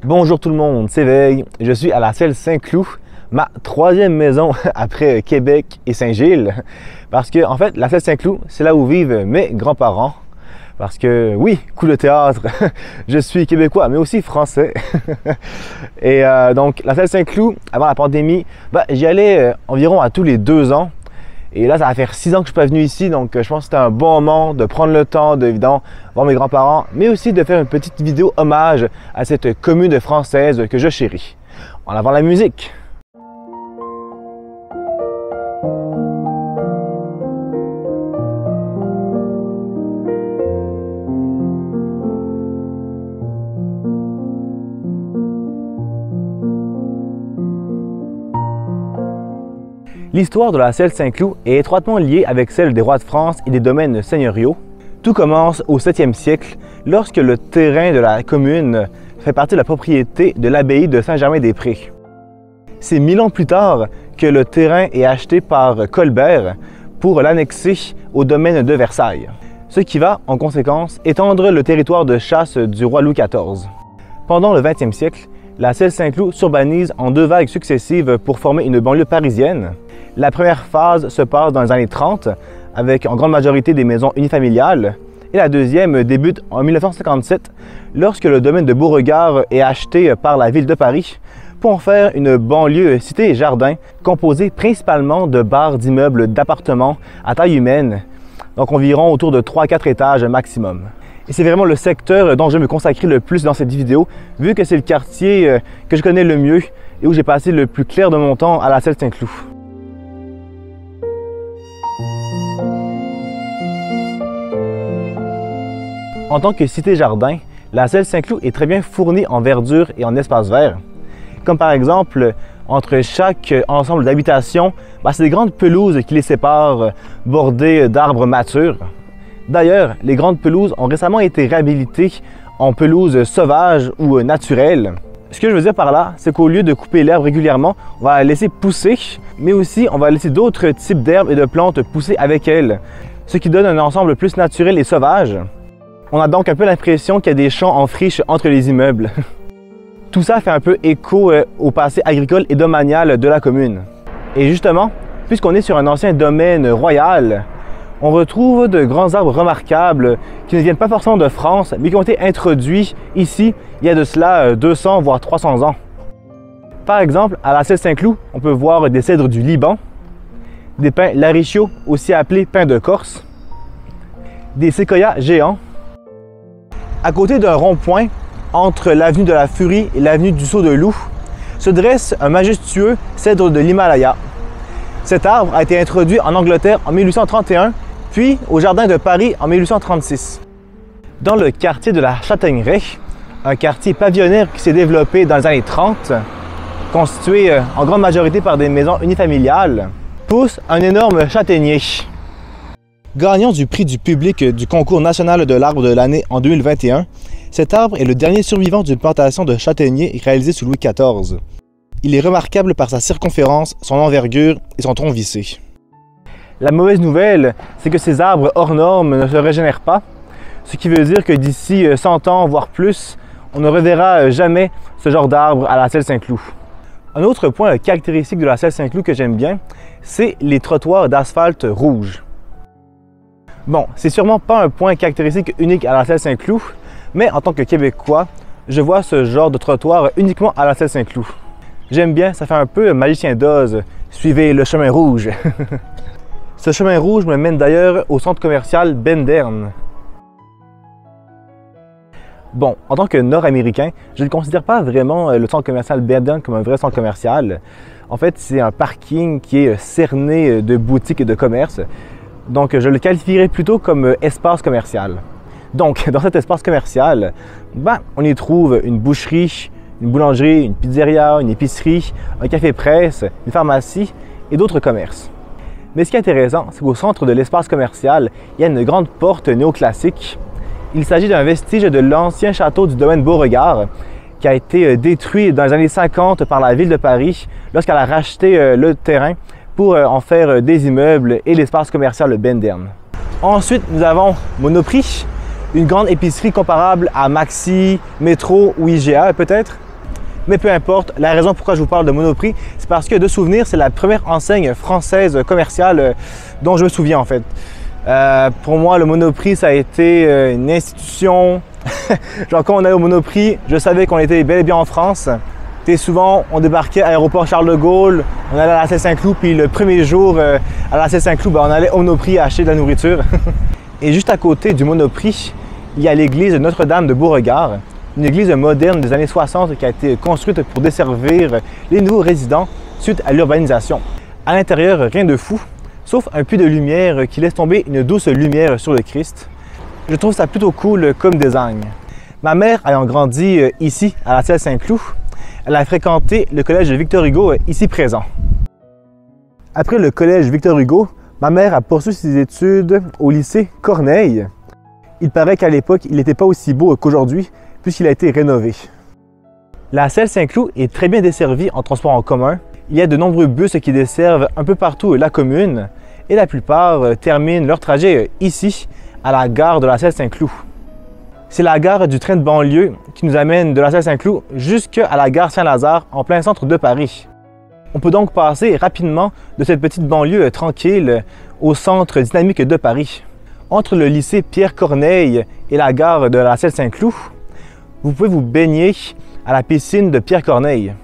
Bonjour tout le monde, c'est Veille. Je suis à la Selle Saint-Cloud, ma troisième maison après Québec et Saint-Gilles. Parce que, en fait, la Selle Saint-Cloud, c'est là où vivent mes grands-parents. Parce que, oui, coup de théâtre, je suis québécois, mais aussi français. Et donc, la Selle Saint-Cloud, avant la pandémie, j'y allais environ à tous les 2 ans. Et là, ça va faire 6 ans que je suis pas venu ici, donc je pense que c'était un bon moment de prendre le temps de, évidemment, voir mes grands-parents, mais aussi de faire une petite vidéo hommage à cette commune française que je chéris. En avant la musique! L'histoire de la Selle Saint-Cloud est étroitement liée avec celle des rois de France et des domaines seigneuriaux. Tout commence au 7e siècle, lorsque le terrain de la commune fait partie de la propriété de l'abbaye de Saint-Germain-des-Prés. C'est 1000 ans plus tard que le terrain est acheté par Colbert pour l'annexer au domaine de Versailles, ce qui va, en conséquence, étendre le territoire de chasse du roi Louis XIV. Pendant le 20e siècle, la Selle Saint-Cloud s'urbanise en 2 vagues successives pour former une banlieue parisienne. La première phase se passe dans les années 30, avec en grande majorité des maisons unifamiliales, et la deuxième débute en 1957, lorsque le domaine de Beauregard est acheté par la ville de Paris pour en faire une banlieue cité et jardin, composée principalement de barres d'immeubles d'appartements à taille humaine, donc environ autour de 3-4 étages maximum. Et c'est vraiment le secteur dont je vais me consacrer le plus dans cette vidéo, vu que c'est le quartier que je connais le mieux et où j'ai passé le plus clair de mon temps à la Selle Saint-Cloud. En tant que cité-jardin, la Selle Saint-Cloud est très bien fournie en verdure et en espaces verts. Comme par exemple, entre chaque ensemble d'habitations, c'est des grandes pelouses qui les séparent, bordées d'arbres matures. D'ailleurs, les grandes pelouses ont récemment été réhabilitées en pelouses sauvages ou naturelles. Ce que je veux dire par là, c'est qu'au lieu de couper l'herbe régulièrement, on va la laisser pousser, mais aussi on va laisser d'autres types d'herbes et de plantes pousser avec elle, ce qui donne un ensemble plus naturel et sauvage. On a donc un peu l'impression qu'il y a des champs en friche entre les immeubles. Tout ça fait un peu écho au passé agricole et domanial de la commune. Et justement, puisqu'on est sur un ancien domaine royal, on retrouve de grands arbres remarquables qui ne viennent pas forcément de France, mais qui ont été introduits ici il y a de cela 200 voire 300 ans. Par exemple, à la Selle Saint-Cloud, on peut voir des cèdres du Liban, des pins larichiots, aussi appelés pins de Corse, des séquoias géants. À côté d'un rond-point, entre l'avenue de la Furie et l'avenue du Saut de Loup, se dresse un majestueux cèdre de l'Himalaya. Cet arbre a été introduit en Angleterre en 1831, puis au Jardin de Paris en 1836. Dans le quartier de la Châtaigneraie, un quartier pavillonnaire qui s'est développé dans les années 30, constitué en grande majorité par des maisons unifamiliales, pousse un énorme châtaignier. Gagnant du prix du public du concours national de l'arbre de l'année en 2021, cet arbre est le dernier survivant d'une plantation de châtaigniers réalisée sous Louis XIV. Il est remarquable par sa circonférence, son envergure et son tronc vissé. La mauvaise nouvelle, c'est que ces arbres hors normes ne se régénèrent pas, ce qui veut dire que d'ici 100 ans, voire plus, on ne reverra jamais ce genre d'arbre à la Selle Saint-Cloud. Un autre point caractéristique de la Selle Saint-Cloud que j'aime bien, c'est les trottoirs d'asphalte rouge. Bon, c'est sûrement pas un point caractéristique unique à la Selle Saint-Cloud, mais en tant que Québécois, je vois ce genre de trottoir uniquement à la Selle Saint-Cloud. J'aime bien, ça fait un peu magicien d'Oz, suivez le chemin rouge. Ce chemin rouge me mène d'ailleurs au centre commercial Bendern. Bon, en tant que Nord-Américain, je ne considère pas vraiment le centre commercial Bendern comme un vrai centre commercial. En fait, c'est un parking qui est cerné de boutiques et de commerces. Donc, je le qualifierais plutôt comme espace commercial. Donc, dans cet espace commercial, on y trouve une boucherie, une boulangerie, une pizzeria, une épicerie, un café-presse, une pharmacie et d'autres commerces. Mais ce qui est intéressant, c'est qu'au centre de l'espace commercial, il y a une grande porte néoclassique. Il s'agit d'un vestige de l'ancien château du domaine Beauregard qui a été détruit dans les années 50 par la ville de Paris lorsqu'elle a racheté le terrain pour en faire des immeubles et l'espace commercial Bendern. Ensuite, nous avons Monoprix, une grande épicerie comparable à Maxi, Métro ou IGA peut-être. Mais peu importe, la raison pourquoi je vous parle de Monoprix, c'est parce que de souvenir, c'est la première enseigne française commerciale dont je me souviens en fait. Pour moi, le Monoprix, ça a été une institution. Genre quand on allait au Monoprix, je savais qu'on était bel et bien en France. Souvent, on débarquait à l'aéroport Charles de Gaulle, on allait à la Celle-Saint-Cloud, puis le premier jour à la Celle-Saint-Cloud, on allait au Monoprix acheter de la nourriture. Et juste à côté du Monoprix, il y a l'église Notre-Dame de Beauregard, une église moderne des années 60 qui a été construite pour desservir les nouveaux résidents suite à l'urbanisation. À l'intérieur, rien de fou, sauf un puits de lumière qui laisse tomber une douce lumière sur le Christ. Je trouve ça plutôt cool comme design. Ma mère ayant grandi ici, à la Celle-Saint-Cloud, elle a fréquenté le collège Victor Hugo ici présent. Après le collège Victor Hugo, ma mère a poursuivi ses études au lycée Corneille. Il paraît qu'à l'époque, il n'était pas aussi beau qu'aujourd'hui, puisqu'il a été rénové. La Celle-Saint-Cloud est très bien desservie en transport en commun. Il y a de nombreux bus qui desservent un peu partout la commune, et la plupart terminent leur trajet ici, à la gare de la Celle-Saint-Cloud. C'est la gare du train de banlieue qui nous amène de la Celle-Saint-Cloud jusqu'à la gare Saint-Lazare en plein centre de Paris. On peut donc passer rapidement de cette petite banlieue tranquille au centre dynamique de Paris. Entre le lycée Pierre-Corneille et la gare de la Celle-Saint-Cloud, vous pouvez vous baigner à la piscine de Pierre-Corneille.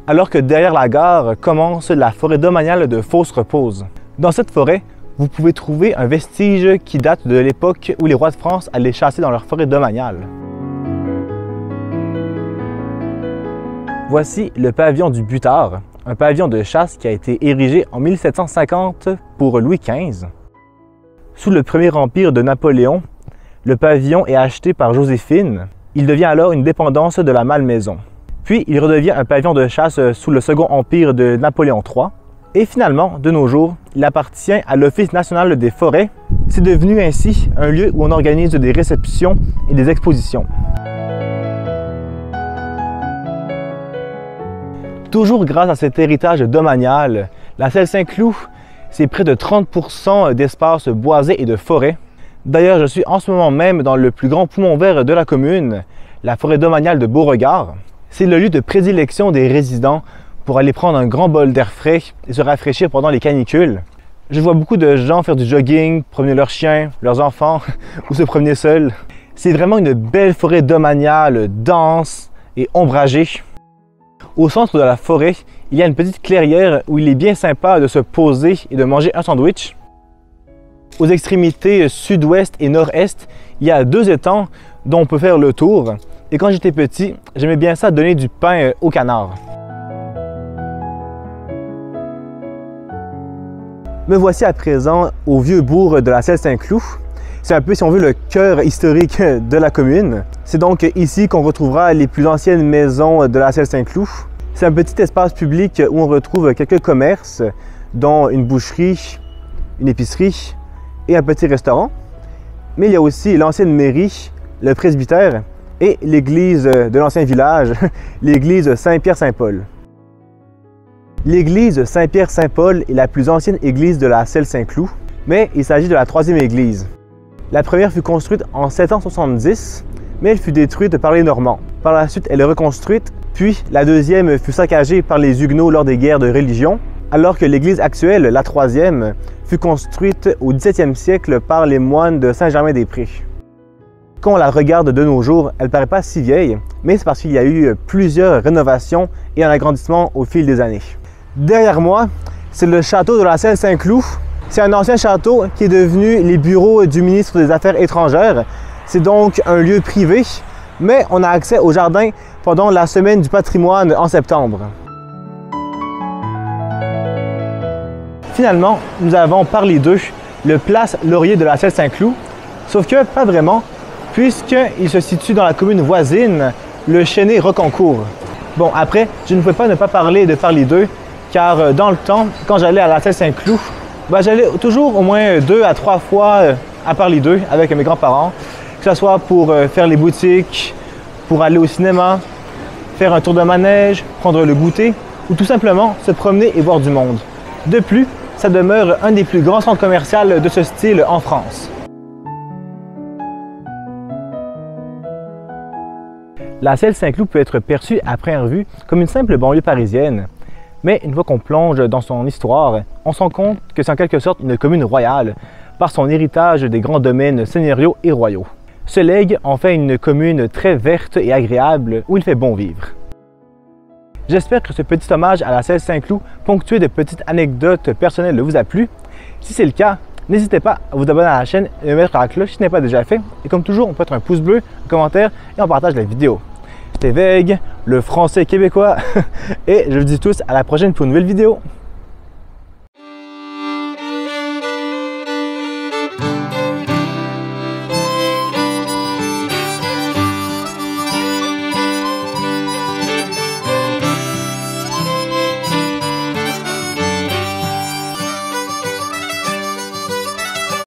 Alors que derrière la gare commence la forêt domaniale de Fos-Repose. Dans cette forêt, vous pouvez trouver un vestige qui date de l'époque où les rois de France allaient chasser dans leur forêt domaniale. Voici le pavillon du Butard, un pavillon de chasse qui a été érigé en 1750 pour Louis XV. Sous le premier empire de Napoléon, le pavillon est acheté par Joséphine. Il devient alors une dépendance de la Malmaison. Puis il redevient un pavillon de chasse sous le second empire de Napoléon III. Et finalement, de nos jours, il appartient à l'Office national des forêts. C'est devenu ainsi un lieu où on organise des réceptions et des expositions. Toujours grâce à cet héritage domanial, la Celle-Saint-Cloud, c'est près de 30% d'espace boisé et de forêt. D'ailleurs, je suis en ce moment même dans le plus grand poumon vert de la commune, la forêt domaniale de Beauregard. C'est le lieu de prédilection des résidents pour aller prendre un grand bol d'air frais et se rafraîchir pendant les canicules. Je vois beaucoup de gens faire du jogging, promener leurs chiens, leurs enfants ou se promener seuls. C'est vraiment une belle forêt domaniale, dense et ombragée. Au centre de la forêt, il y a une petite clairière où il est bien sympa de se poser et de manger un sandwich. Aux extrémités sud-ouest et nord-est, il y a 2 étangs dont on peut faire le tour. Et quand j'étais petit, j'aimais bien ça donner du pain aux canards. Me voici à présent au vieux bourg de la Celle-Saint-Cloud. C'est un peu, si on veut, le cœur historique de la commune. C'est donc ici qu'on retrouvera les plus anciennes maisons de la Celle-Saint-Cloud. C'est un petit espace public où on retrouve quelques commerces, dont une boucherie, une épicerie et un petit restaurant. Mais il y a aussi l'ancienne mairie, le presbytère et l'église de l'ancien village, l'église Saint-Pierre-Saint-Paul. L'église Saint-Pierre-Saint-Paul est la plus ancienne église de la Celle-Saint-Cloud, mais il s'agit de la 3e église. La première fut construite en 770, mais elle fut détruite par les Normands. Par la suite, elle est reconstruite, puis la deuxième fut saccagée par les Huguenots lors des guerres de religion, alors que l'église actuelle, la 3e, fut construite au 17e siècle par les moines de Saint-Germain-des-Prés. Quand on la regarde de nos jours, elle ne paraît pas si vieille, mais c'est parce qu'il y a eu plusieurs rénovations et un agrandissement au fil des années. Derrière moi, c'est le château de la Celle-Saint-Cloud. C'est un ancien château qui est devenu les bureaux du ministre des Affaires étrangères. C'est donc un lieu privé, mais on a accès au jardin pendant la semaine du patrimoine en septembre. Finalement, nous avons parlé d'eux, le place Laurier de la Celle-Saint-Cloud, sauf que pas vraiment, puisqu'il se situe dans la commune voisine, le Chesnay-Rocancourt. Bon, après, je ne pouvais pas ne pas parler de parler d'eux, car dans le temps, quand j'allais à la Celle-Saint-Cloud, j'allais toujours au moins 2 à 3 fois à parler d'eux avec mes grands-parents, que ce soit pour faire les boutiques, pour aller au cinéma, faire un tour de manège, prendre le goûter, ou tout simplement se promener et voir du monde. De plus, ça demeure un des plus grands centres commerciaux de ce style en France. La Selle Saint-Cloud peut être perçue à première vue comme une simple banlieue parisienne, mais une fois qu'on plonge dans son histoire, on se rend compte que c'est en quelque sorte une commune royale par son héritage des grands domaines seigneuriaux et royaux. Ce legs en fait une commune très verte et agréable où il fait bon vivre. J'espère que ce petit hommage à la Selle Saint-Cloud, ponctué de petites anecdotes personnelles, vous a plu. Si c'est le cas, n'hésitez pas à vous abonner à la chaîne et à mettre la cloche si ce n'est pas déjà fait. Et comme toujours, on peut mettre un pouce bleu, un commentaire et on partage la vidéo. C'était Veg, le français québécois, et je vous dis tous à la prochaine pour une nouvelle vidéo.